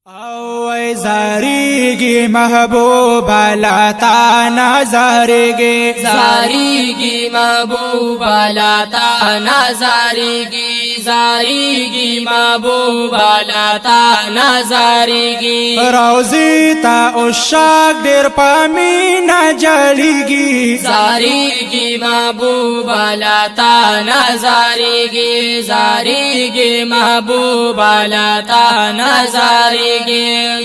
او زاریگی محبوبا لاتا نظارگی زاریگی محبوبا لاتا نظارگی زاریگی محبوبا لاتا نظارگی روزی تا اشاق دیر پامینا جلیگی زاریگی محبوبا لاتا نظارگی زاریگی محبوبا لاتا نظارگی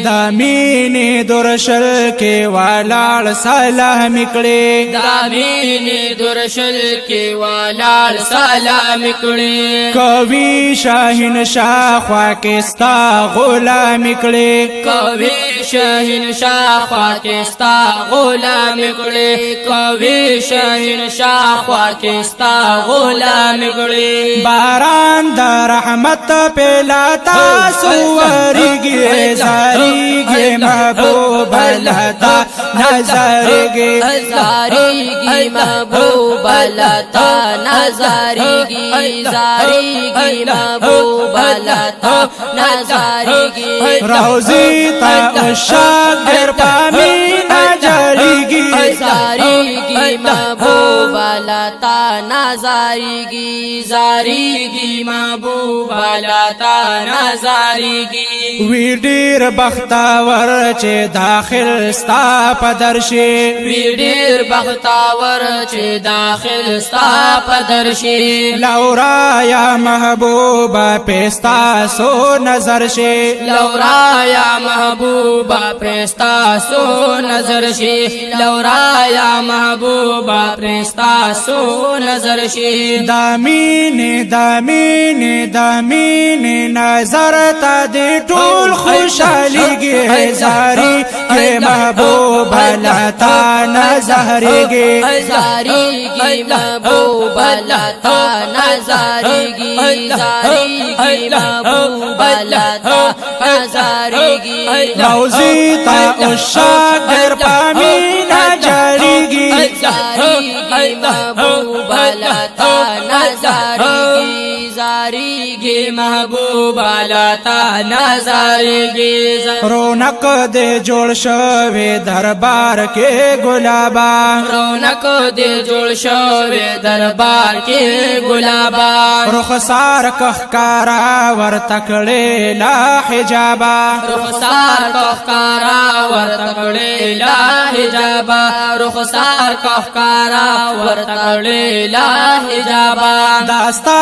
دامینی درشل کے والال سلام کړي دامینی درشل کے والال سلام کړي کوي شاهین شاه خواکستا غلام کړي کوي شاهین شاه خواکستا غلام کړي کوي شاهین شاه خواکستا غلام کړي باران د رحمت پلاتا سوریږي زاریگی محبوب لتا نظارگی زاریگی محبوب لتا نظارگی زاریگی محبوب لتا نظارگی روزی تا اشاق در پامینا جلیگی زاریگی محبوب لتا نظارگی زاریگی محبوب لتا نظارگی وی ډیر بختاور چې داخل ستا پدرشي وی ډیر بختاور چې داخل ستا پدرشي لورا یا محبوبا پستا سو نظر شي لورا یا محبوبا پستا سو نظر شي لورا یا محبوبا پستا سو نظر شي دامین دامین دامین نظر تا دې ټول خوشاليږي زاري کې محبوب لتا نظاريږي زاریگی محبوب لتا نظارگی زاریگی محبوب لتا نظارگی روزي تا اشاق در پامینا جړيږي زاریگی محبوب لتا نظارگی زاریگی محبوب لتا نظارگی رونق دې جوړ شوی دربار کې ګلابا رونق دې جوړ شوی دربار کې ګلابا رخسار کخکارا ور تکړې لا حجابا رخسار کخکارا ور تکړې لا حجابا رخسار کخکارا ور تکړې لا حجابا داستا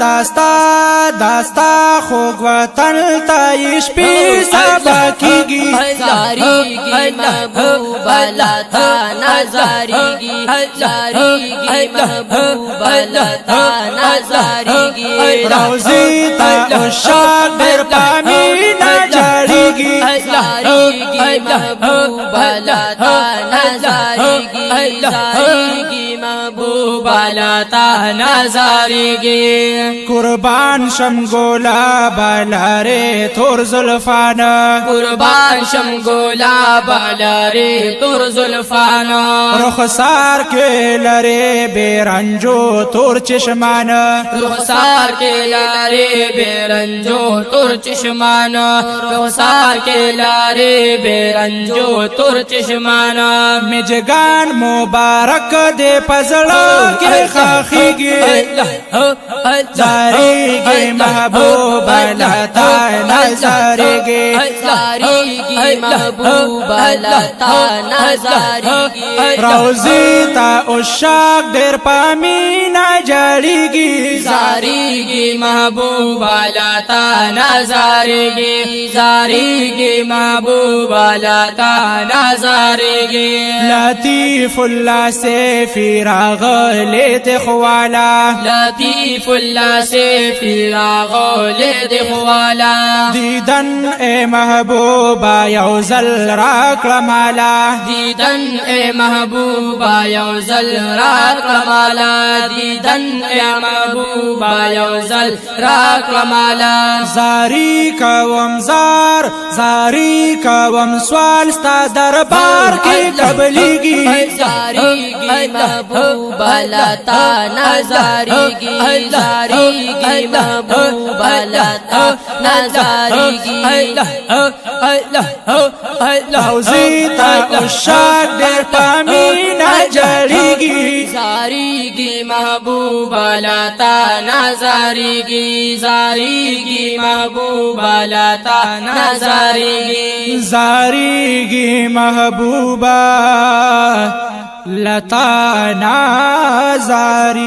داستا داستا خوږ وطن ته شپې سبا کیږي زاریگی محبوب لتا نظارگی زاریگی محبوب لتا نظارگی روزي تا اشاق در پامینا جړيږي زاریگی محبوب لتا نظارگی زاریگی محبوب لتا نظارگی قربان شم ګولا بالاره تور زلفانا قربان شم گولا بالاری تور زلفانا رخسار کې لره بیرنجو تور چشمانا رخسار کے لارے بے رنجو تر چشمانا رخسار کے لارے بے رنجو تر چشمانا مجگان مبارک دے پزړو کې خاخيږي زاریږي محبوب لتا نظاريږي زاریگی محبوب لتا نظارگی روزي تا اشاق ډېر پامینا جړيږي زاریگی محبوب لتا نظارگی زاریگی محبوب لتا نظارگی لطیف الله سے فراغ لیت خوالا لطیف اللہ سے فراغ لید خوالا دیدن اے محبوبا یوزل راکړه مالا دیدن اے محبوبا یوزل راکړه مالا دیدن اے محبوبا یوزل راکړه مالا زاری کوم زاری کوم سوال ستا دربار کې قبليږي زاریگی محبوب لتا نظارگی نازاریگی زاریگی محبوبا لتا نازاریگی اوزیتا اشاق در پامینا جڑیگی زاریگی محبوبا لتا نازاریگی زاریگی محبوبا لتا نازاریگی زاریگی محبوبا لتا نازاریگی